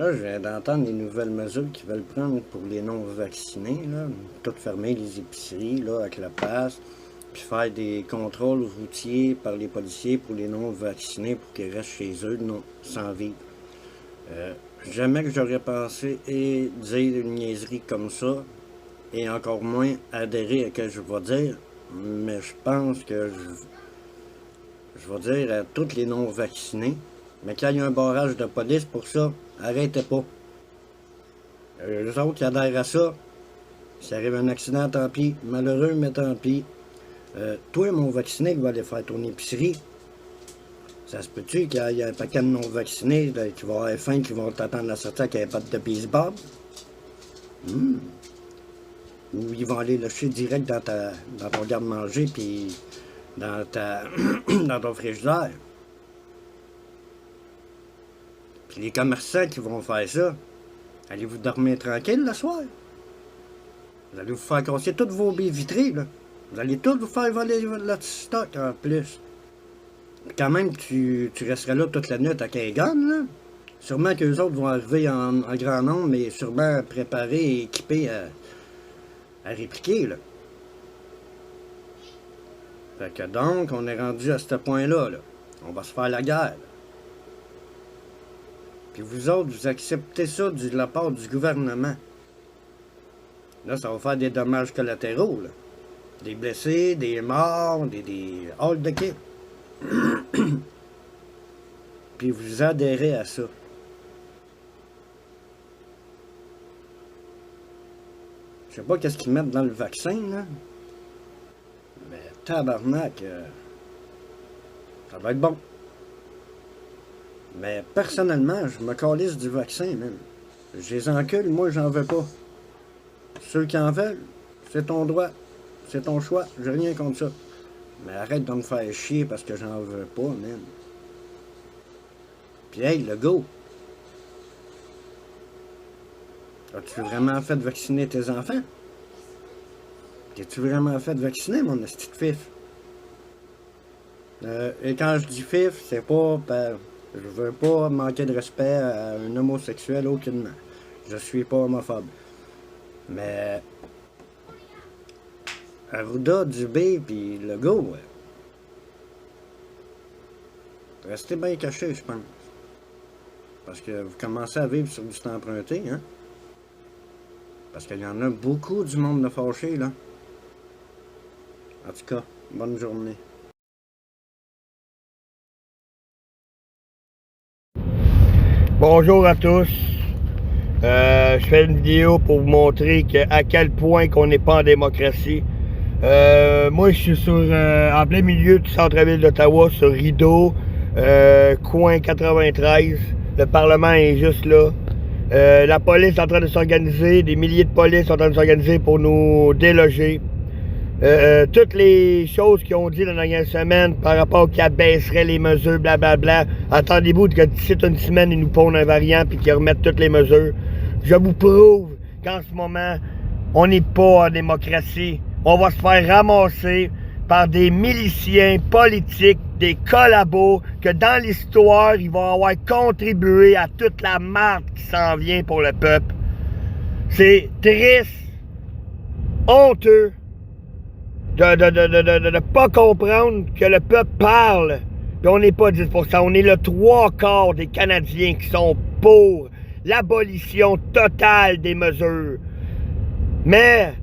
Là, je viens d'entendre les nouvelles mesures qu'ils veulent prendre pour les non-vaccinés, là. Tout fermer les épiceries, là, avec la passe, puis faire des contrôles routiers par les policiers pour les non-vaccinés pour qu'ils restent chez eux sans vivre. Jamais que j'aurais pensé dire une niaiserie comme ça, et encore moins adhérer à ce que je vais dire, mais je pense que je vais dire à tous les non-vaccinés, mais quand il y a un barrage de police pour ça, arrêtez pas. Les autres qui adhèrent à ça, s'il arrive un accident, tant pis. Malheureux, mais tant pis. Toi, mon vacciné, qui va aller faire ton épicerie, ça se peut-tu qu'il y a un paquet de non-vaccinés qui vont avoir faim, qui vont t'attendre à la sortie avec un pote de baseball? Ou ils vont aller lâcher direct dans ton garde-manger, puis dans ton frigidaire. Puis les commerçants qui vont faire ça, allez-vous dormir tranquille le soir? Vous allez vous faire casser toutes vos baies vitrées, là. Vous allez tous vous faire voler votre stock en plus. Puis quand même, tu resteras là toute la nuit avec un gun, là. Sûrement qu'eux autres vont arriver en grand nombre, mais sûrement préparés et équipés à répliquer, là. Fait que donc, on est rendu à ce point-là, là. On va se faire la guerre, là. Puis vous autres, vous acceptez ça de la part du gouvernement. Là, ça va faire des dommages collatéraux, là. Des blessés, des morts, des hors de kit. Puis vous adhérez à ça. Je sais pas qu'est-ce qu'ils mettent dans le vaccin, là. Mais tabarnak, ça va être bon. Mais personnellement, je me calisse du vaccin, même. Je les encule, moi, j'en veux pas. Ceux qui en veulent, c'est ton droit. C'est ton choix. J'ai rien contre ça. Mais arrête de me faire chier parce que j'en veux pas, man. Puis hey, le go. As-tu vraiment fait vacciner tes enfants? T'es-tu vraiment fait vacciner, mon esti de fif? Et quand je dis fif, c'est pas... je veux pas manquer de respect à un homosexuel aucunement. Je suis pas homophobe. Mais... Arruda, Dubé, pis Legault, ouais. Restez bien cachés, je pense. Parce que vous commencez à vivre sur du temps emprunté, hein? Parce qu'il y en a beaucoup du monde de fâché, là. En tout cas, bonne journée. Bonjour à tous. Je fais une vidéo pour vous montrer à quel point qu'on n'est pas en démocratie. Moi, je suis en plein milieu du centre-ville d'Ottawa, sur Rideau, coin 93. Le Parlement est juste là. La police est en train de s'organiser. Des milliers de polices sont en train de s'organiser pour nous déloger. Toutes les choses qu'ils ont dit la dernière semaine par rapport qu'ils abaisseraient les mesures, blablabla. Attendez-vous que d'ici une semaine, ils nous pondent un variant et qu'ils remettent toutes les mesures. Je vous prouve qu'en ce moment, on n'est pas en démocratie. On va se faire ramasser par des miliciens politiques, des collabos, que dans l'histoire, ils vont avoir contribué à toute la merde qui s'en vient pour le peuple. C'est triste, honteux, de ne pas comprendre que le peuple parle. Puis on n'est pas 10%, on est le 3/4 des Canadiens qui sont pour l'abolition totale des mesures. Mais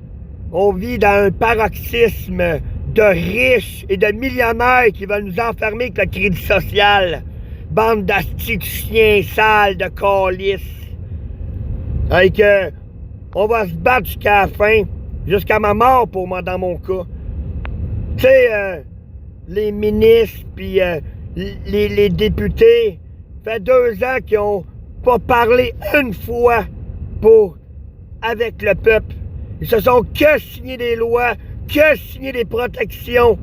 on vit dans un paroxysme de riches et de millionnaires qui veulent nous enfermer avec le crédit social. Bande d'astituciens sales, de calices. Avec on va se battre jusqu'à la fin, jusqu'à ma mort dans mon cas. Tu sais, les ministres puis les députés, fait 2 ans qu'ils ont pas parlé une fois avec le peuple. Ils se sont que signé des lois, que signé des protections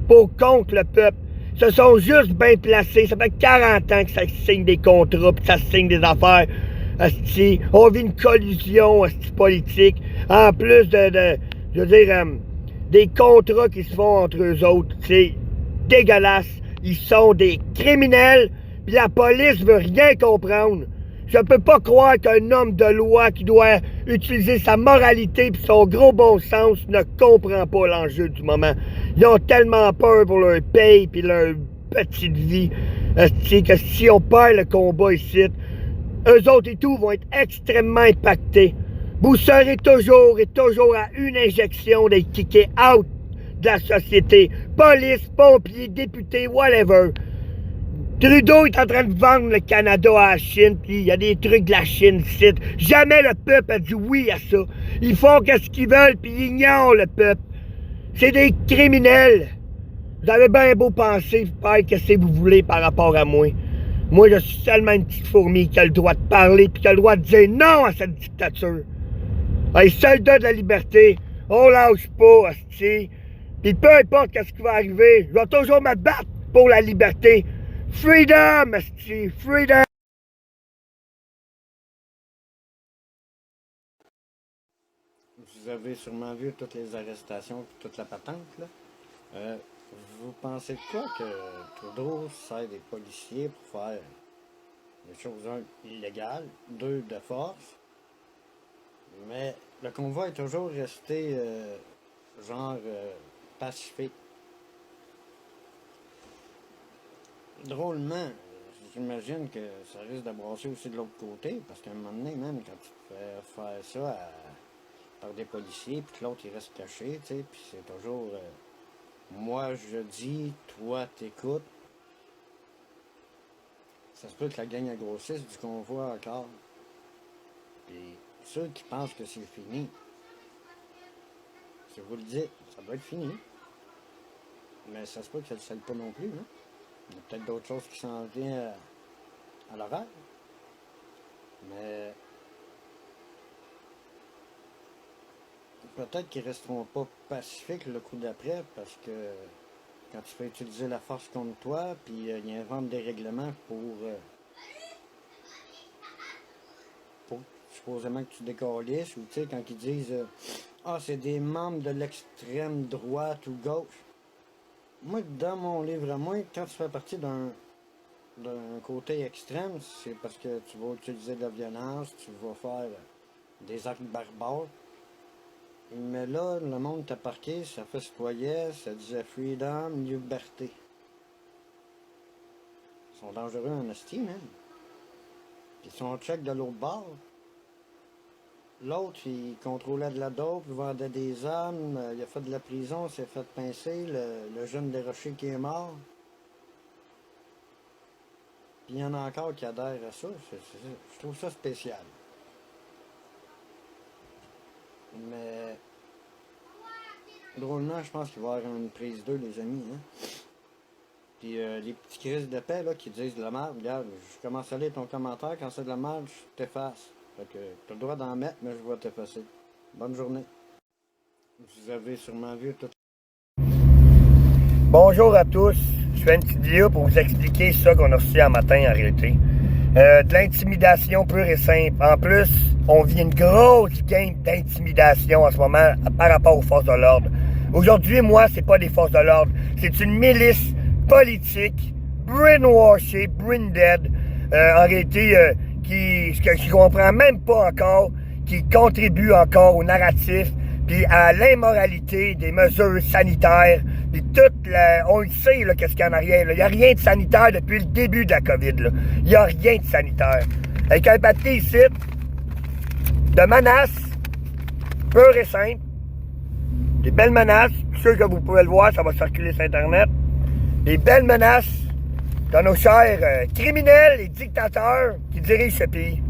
contre le peuple. Ils se sont juste bien placés. Ça fait 40 ans que ça signe des contrats, puis ça signe des affaires. Asti, on vit une collusion politique. En plus je veux dire, des contrats qui se font entre eux autres. C'est dégueulasse. Ils sont des criminels, puis la police veut rien comprendre. Je peux pas croire qu'un homme de loi qui doit utiliser sa moralité et son gros bon sens ne comprend pas l'enjeu du moment. Ils ont tellement peur pour leur paye et leur petite vie que si on perd le combat ici, eux autres et tout vont être extrêmement impactés. Vous serez toujours et toujours à une injection d'être kické out de la société. Police, pompiers, députés, whatever. Trudeau est en train de vendre le Canada à la Chine, puis il y a des trucs de la Chine ici. Jamais le peuple a dit oui à ça. Ils font ce qu'ils veulent, puis ils ignorent le peuple. C'est des criminels. Vous avez bien beau penser, faire ce que vous voulez par rapport à moi. Moi, je suis seulement une petite fourmi qui a le droit de parler, puis qui a le droit de dire non à cette dictature. Les soldats de la liberté, on lâche pas, hostie. Puis peu importe ce qui va arriver, je vais toujours me battre pour la liberté. Freedom, hostie, freedom! Vous avez sûrement vu toutes les arrestations et toute la patente, là. Vous pensez de quoi que Trudeau sert des policiers pour faire des choses, un, illégales, deux, de force, mais le convoi est toujours resté, pacifique. Drôlement, j'imagine que ça risque de brasser aussi de l'autre côté, parce qu'à un moment donné, même quand tu fais faire ça par des policiers, puis que l'autre il reste caché, tu sais, puis c'est toujours moi je dis, toi t'écoutes. Ça se peut que la gang grossisse du convoi encore. Puis ceux qui pensent que c'est fini, si vous le dites, ça doit être fini. Mais ça se peut que ça ne le scelle pas non plus, hein? Il y a peut-être d'autres choses qui s'en viennent à l'horaire. Mais peut-être qu'ils resteront pas pacifiques le coup d'après, parce que quand tu fais utiliser la force contre toi, puis ils inventent des règlements pour supposément que tu décalisses, ou tu sais, quand ils disent c'est des membres de l'extrême droite ou gauche. Moi, dans mon livre à moi, quand tu fais partie d'un côté extrême, c'est parce que tu vas utiliser de la violence, tu vas faire des actes barbares. Mais là, le monde t'a parqué, ça fait citoyen, ça disait freedom, liberté. Ils sont dangereux en esti, même. Puis ils sont check de l'autre bord. L'autre, il contrôlait de la dope, il vendait des armes, il a fait de la prison, s'est fait pincer, le jeune des Rochers qui est mort. Puis il y en a encore qui adhèrent à ça. Je trouve ça spécial. Mais drôlement, je pense qu'il va y avoir une prise 2, les amis. Hein? Puis les petits crises de paix là, qui disent de la merde, regarde, je commence à lire ton commentaire, quand c'est de la merde, je t'efface. Fait que t'as le droit d'en mettre, mais je vais t'effacer. Bonne journée. Vous avez sûrement vu tout. Bonjour à tous. Je fais une petite vidéo pour vous expliquer ça qu'on a reçu un matin en réalité. De l'intimidation pure et simple. En plus, on vit une grosse game d'intimidation en ce moment par rapport aux forces de l'ordre. Aujourd'hui, moi, c'est pas des forces de l'ordre. C'est une milice politique, brainwashée, brain dead, en réalité, qui comprend même pas encore, qui contribue encore au narratif, puis à l'immoralité des mesures sanitaires, puis on le sait, là, qu'est-ce qu'il y en a rien. Il n'y a rien de sanitaire depuis le début de la COVID. Il n'y a rien de sanitaire. Avec un papier ici, de menaces, pure et simple, des belles menaces, je suis sûr que vous pouvez le voir, ça va circuler sur Internet, des belles menaces de nos chers criminels et dictateurs qui dirigent ce pays.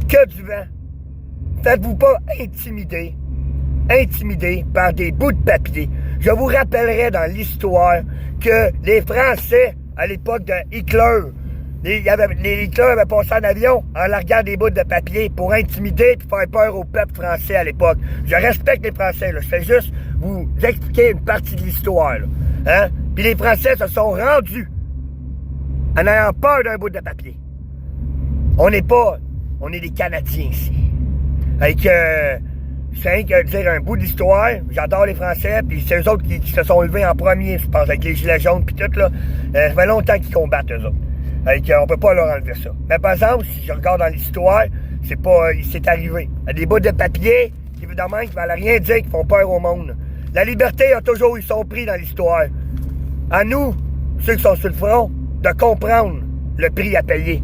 Que du vent. Faites-vous pas intimider par des bouts de papier. Je vous rappellerai dans l'histoire que les Français, à l'époque de Hitler, Hitler avait passé en avion en larguant des bouts de papier pour intimider et faire peur au peuple français à l'époque. Je respecte les Français, là. Je fais juste vous expliquer une partie de l'histoire. Hein? Puis les Français se sont rendus en ayant peur d'un bout de papier. On est des Canadiens ici. Avec, c'est rien que dire un bout d'histoire. J'adore les Français, puis c'est eux autres qui se sont levés en premier, je pense, avec les gilets jaunes puis tout, là. Ça fait longtemps qu'ils combattent, eux autres. On peut pas leur enlever ça. Mais par exemple, si je regarde dans l'histoire, c'est pas. C'est arrivé. Il y a des bouts de papier qui, évidemment, qui veulent rien dire, qui font peur au monde. La liberté a toujours eu son prix dans l'histoire. À nous, ceux qui sont sur le front, de comprendre le prix à payer.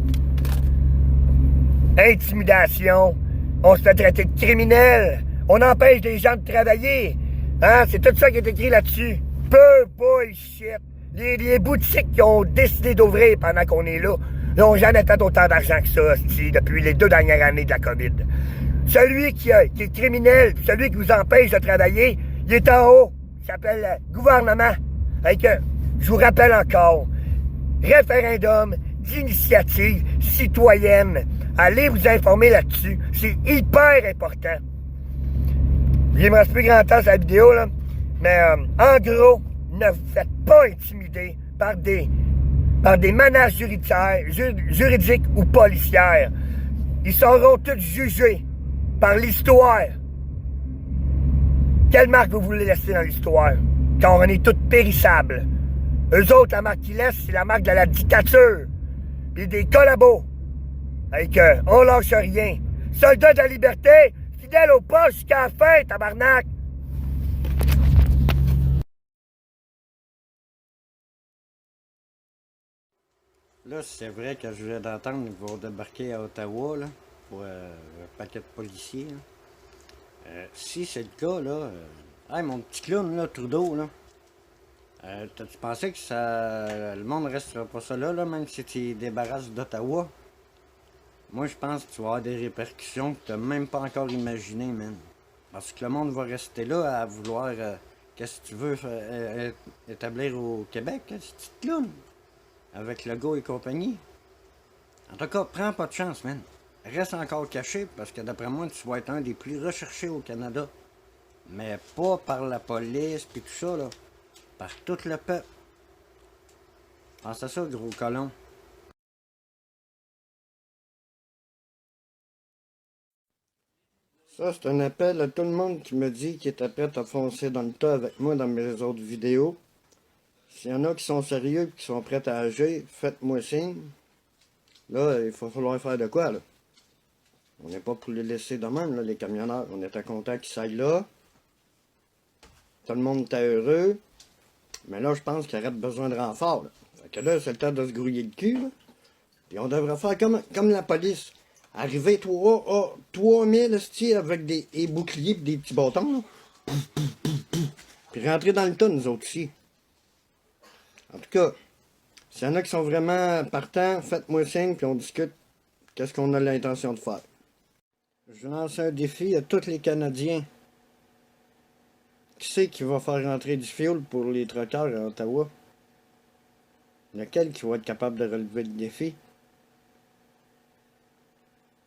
Intimidation, on se fait traiter de criminel, on empêche des gens de travailler. Hein? C'est tout ça qui est écrit là-dessus. Peu bullshit. Les boutiques qui ont décidé d'ouvrir pendant qu'on est là n'ont jamais fait autant d'argent que ça, depuis les 2 dernières années de la COVID. Celui qui est criminel, celui qui vous empêche de travailler, il est en haut. Il s'appelle gouvernement. Je vous rappelle encore, référendum d'initiative citoyenne. Allez vous informer là-dessus. C'est hyper important. Il me reste plus grand temps sur la vidéo, là. Mais en gros, ne vous faites pas intimider par des menaces juridiques ou policières. Ils seront tous jugés par l'histoire. Quelle marque vous voulez laisser dans l'histoire? Car on est toutes périssables. Eux autres, la marque qu'ils laissent, c'est la marque de la dictature. Puis des collabos. On lâche rien. Soldats de la liberté, fidèles au poste jusqu'à la fin, tabarnak! Là, c'est vrai que je viens d'entendre qu'ils vont débarquer à Ottawa, là, pour un paquet de policiers. Si c'est le cas, là, hey, mon petit clown, là, Trudeau, là, tu pensais que le monde ne restera pas ça là, même si tu débarrasses d'Ottawa? Moi, je pense que tu vas avoir des répercussions que tu n'as même pas encore imaginées, man. Parce que le monde va rester là à vouloir... qu'est-ce que tu veux établir au Québec, ce petit clown? Avec Legault et compagnie. En tout cas, prends pas de chance, man. Reste encore caché, parce que d'après moi, tu vas être un des plus recherchés au Canada. Mais pas par la police pis tout ça, là. Par tout le peuple. Pense à ça, gros colon. Ça, c'est un appel à tout le monde qui me dit qu'il était prêt à foncer dans le tas avec moi dans mes autres vidéos. S'il y en a qui sont sérieux et qui sont prêts à agir, faites-moi signe. Là, il va falloir faire de quoi, là? On n'est pas pour les laisser de même, là, les camionneurs. On était content qu'ils s'aillent là. Tout le monde était heureux. Mais là, je pense qu'il y aurait besoin de renfort, là. Fait que là, c'est le temps de se grouiller le cul, là. Et on devrait faire comme la police. Arriver 3000 esti avec des boucliers et des petits bâtons, là. Puis rentrer dans le tas, nous autres ici. En tout cas, s'il y en a qui sont vraiment partants, faites-moi signe, puis on discute qu'est-ce qu'on a l'intention de faire. Je lance un défi à tous les Canadiens. Qui c'est qui va faire rentrer du fioul pour les truckers à Ottawa? Lequel qui va être capable de relever le défi?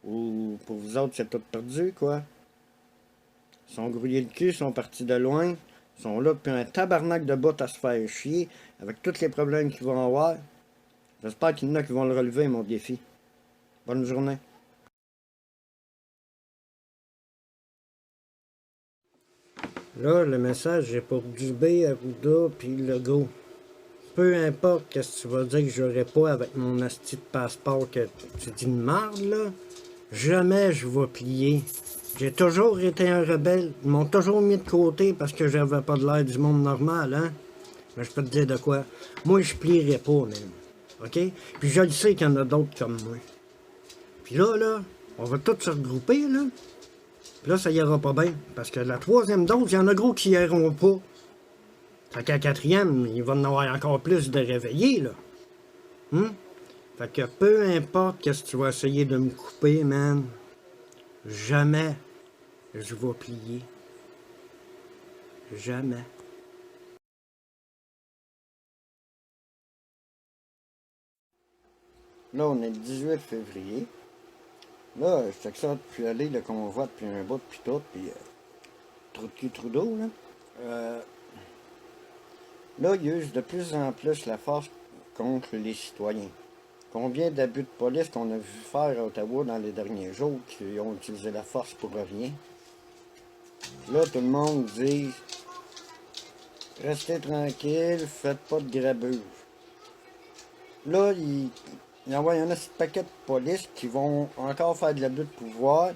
Ou pour vous autres, c'est tout perdu, quoi? Ils sont grouillés le cul, ils sont partis de loin. Ils sont là depuis un tabarnak de bottes à se faire chier, avec tous les problèmes qu'ils vont avoir. J'espère qu'il y en a qui vont le relever, mon défi. Bonne journée. Là, le message est pour Dubé, Arruda, puis Legault. Peu importe qu'est-ce que tu vas dire que j'aurais pas avec mon asti de passeport que tu dis de marde, là, jamais je vais plier. J'ai toujours été un rebelle. Ils m'ont toujours mis de côté parce que j'avais pas de l'air du monde normal, hein. Mais je peux te dire de quoi. Moi, je plierai pas, même. OK? Puis je le sais qu'il y en a d'autres comme moi. Puis là, on va tous se regrouper, là. Puis là, ça ira pas bien. Parce que la 3e dose, il y en a gros qui y iront pas. Fait qu'à la 4e, il va en avoir encore plus de réveillés, là. Fait que peu importe qu'est-ce que tu vas essayer de me couper, man, jamais je vais plier. Jamais. Là, on est le 18 février. Là, je check ça depuis aller, le convoi depuis un bout, puis tout, puis Trudeau, là. Là, il use de plus en plus la force contre les citoyens. Combien d'abus de police qu'on a vu faire à Ottawa dans les derniers jours qui ont utilisé la force pour rien? Là, tout le monde dit restez tranquille, faites pas de grabuge. Là, il envoie un petit paquet de police qui vont encore faire de l'abus de pouvoir.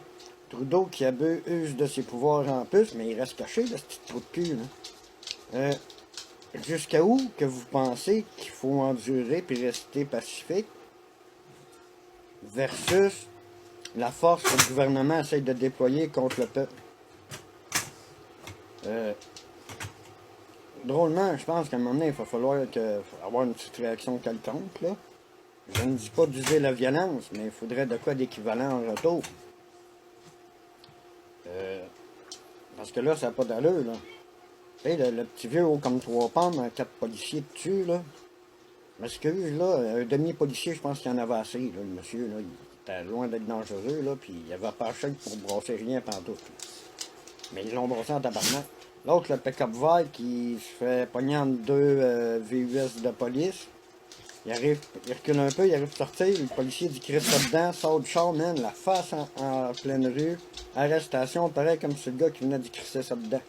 Trudeau qui abuse de ses pouvoirs en plus, mais il reste caché, là, ce petit trou de cul, là. Jusqu'à où que vous pensez qu'il faut endurer puis rester pacifique versus la force que le gouvernement essaie de déployer contre le peuple? Drôlement, je pense qu'à un moment donné, il va falloir avoir une petite réaction quelconque, là. Je ne dis pas d'user la violence, mais il faudrait de quoi d'équivalent en retour. Parce que là, ça n'a pas d'allure, là. Tu sais, le petit vieux haut comme 3 pommes, 4 policiers dessus, là. Je m'excuse, là, un demi-policier, je pense qu'il y en avait assez, là, le monsieur, là. Il était loin d'être dangereux, là, puis il avait pas chèque pour brasser rien pantoute. Mais ils l'ont brassé en tabarnak. L'autre, le pick-up vert, qui se fait pogner entre deux VUS de police. Il recule un peu, il arrive à sortir, le policier dit qu'il reste dedans, sort du char, man, la face en pleine rue, arrestation, pareil comme c'est le gars qui venait d'y crisser ça dedans.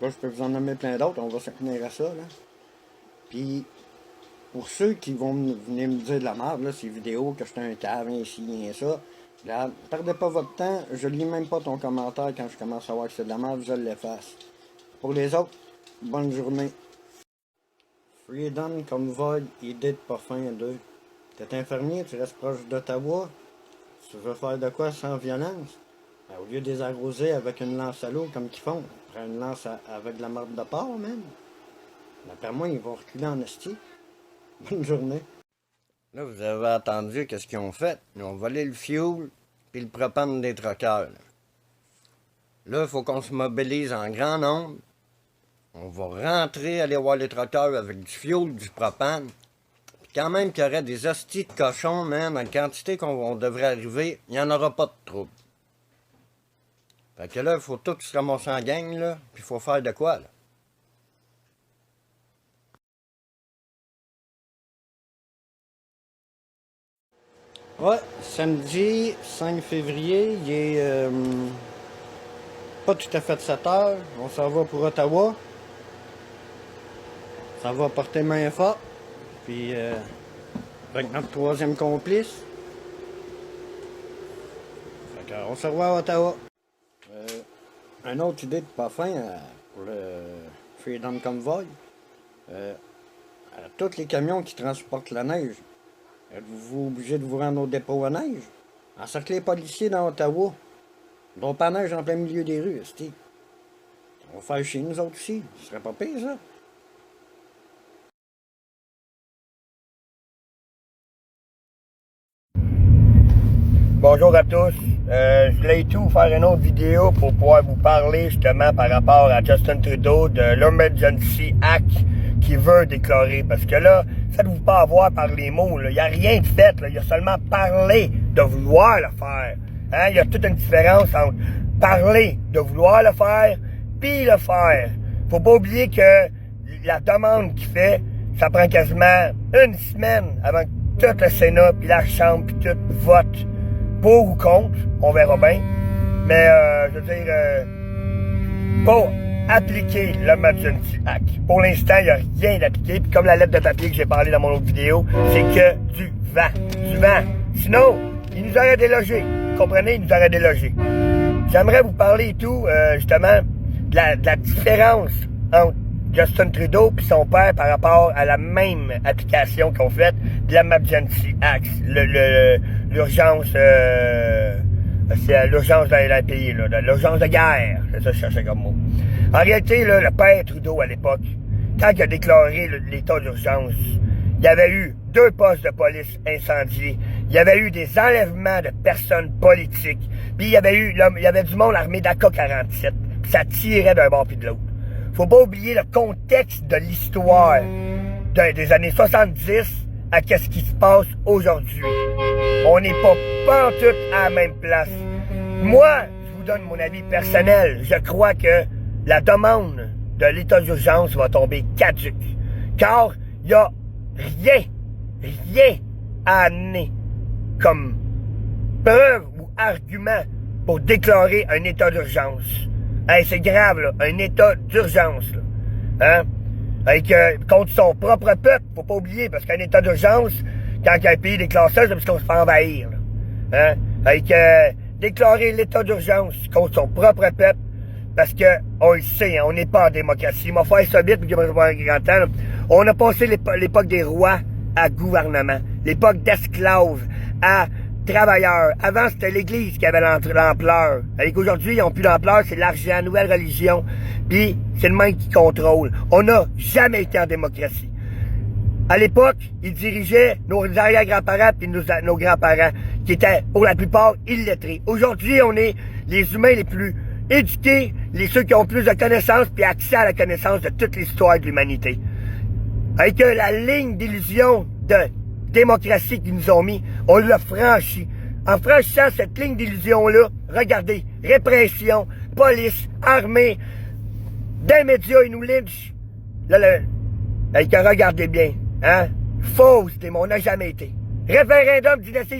Là, je peux vous en nommer plein d'autres, on va se tenir à ça, là. Puis, pour ceux qui vont venir me dire de la merde, là, ces vidéos, que j'étais un cave, ici, et ça, là, perdez pas votre temps, je lis même pas ton commentaire quand je commence à voir que c'est de la merde, je l'efface. Pour les autres, bonne journée. Freedom Convoy, idée de parfum 2. T'es infirmier, tu restes proche d'Ottawa. Tu veux faire de quoi sans violence? Ben, au lieu de les arroser avec une lance à l'eau comme qu'ils font, prends une lance avec de la marde de porc, même. D'après moi, ils vont reculer en esti. Bonne journée. Là, vous avez entendu qu'est-ce qu'ils ont fait. Ils ont volé le fuel puis le propane des truckers. Là, il faut qu'on se mobilise en grand nombre. On va rentrer, aller voir les truckers avec du fuel, du propane. Puis quand même qu'il y aurait des hosties de cochons, man, en quantité qu'on devrait arriver, il n'y en aura pas de trouble. Fait que là, il faut tout se ramasser en gang, là, puis il faut faire de quoi, là. Ouais, samedi 5 février, il est pas tout à fait 7 heures. On s'en va pour Ottawa. Ça va porter main forte. Puis avec notre troisième complice. Fait qu'on se revoit à Ottawa. Une autre idée de parfum pour le Freedom Convoy. Tous les camions qui transportent la neige. Êtes-vous obligé de vous rendre au dépôt à neige? Encercler les policiers dans Ottawa. Ils n'ont pas neige en plein milieu des rues, c'ti. On va faire chez nous autres aussi. Ce serait pas pire, ça. Bonjour à tous. Je voulais tout faire une autre vidéo pour pouvoir vous parler justement par rapport à Justin Trudeau de l'Emergency Act qu'il veut déclarer. Parce que là, faites-vous pas avoir par les mots. Il n'y a rien de fait. Là. Il y a seulement parlé de vouloir le faire. Hein? Il y a toute une différence entre parler de vouloir le faire puis le faire. Faut pas oublier que la demande qu'il fait, ça prend quasiment une semaine avant que tout le Sénat puis la Chambre puis tout vote pour ou contre, on verra bien. Mais, je veux dire, pour appliquer l'Emergency Act, pour l'instant, il n'y a rien d'appliqué. Puis comme la lettre de papier que j'ai parlé dans mon autre vidéo, c'est que du vent. Du vent. Sinon, il nous aurait délogés. Vous comprenez? Il nous aurait délogés. J'aimerais vous parler et tout, justement, de la différence entre Justin Trudeau et son père par rapport à la même application qu'on fait de l'Emergency Act, l'urgence, c'est l'urgence dans le pays, l'urgence de guerre, c'est ça que je cherchais comme mot. En réalité, là, le père Trudeau à l'époque, quand il a déclaré l'état d'urgence, il y avait eu 2 postes de police incendiés, il y avait eu des enlèvements de personnes politiques, puis il y avait du monde armé d'AK-47, puis ça tirait d'un bord puis de l'autre. Faut pas oublier le contexte de l'histoire des années 70 à qu'est-ce qui se passe aujourd'hui. On n'est pas pantoute à la même place. Moi, je vous donne mon avis personnel. Je crois que la demande de l'état d'urgence va tomber caduque. Car il n'y a rien à amener comme preuve ou argument pour déclarer un état d'urgence. Hey, c'est grave, là, un état d'urgence, là. Hein? Avec, contre son propre peuple, faut pas oublier, parce qu'un état d'urgence, quand un pays déclare ça, c'est parce qu'on se fait envahir. Là. Hein? Avec déclarer l'état d'urgence contre son propre peuple, parce que on le sait, hein, on n'est pas en démocratie. Il m'a fait ça vite, puis je vais pas un grand temps. Là. On a passé l'époque des rois à gouvernement, l'époque d'esclaves à travailleurs. Avant, c'était l'Église qui avait l'ampleur. Avec aujourd'hui, ils n'ont plus d'ampleur, c'est l'argent, nouvelle religion, puis c'est le même qui contrôle. On n'a jamais été en démocratie. À l'époque, ils dirigeaient nos arrière-grands-parents puis nos grands-parents, qui étaient, pour la plupart, illettrés. Aujourd'hui, on est les humains les plus éduqués, ceux qui ont plus de connaissances puis accès à la connaissance de toute l'histoire de l'humanité. Avec la ligne d'illusion de démocratie qu'ils nous ont mis, on l'a franchi. En franchissant cette ligne d'illusion-là, regardez, répression, police, armée, des médias, ils nous lynchent. Là, regardez bien, hein? Fausse, on n'a jamais été. Référendum dynastie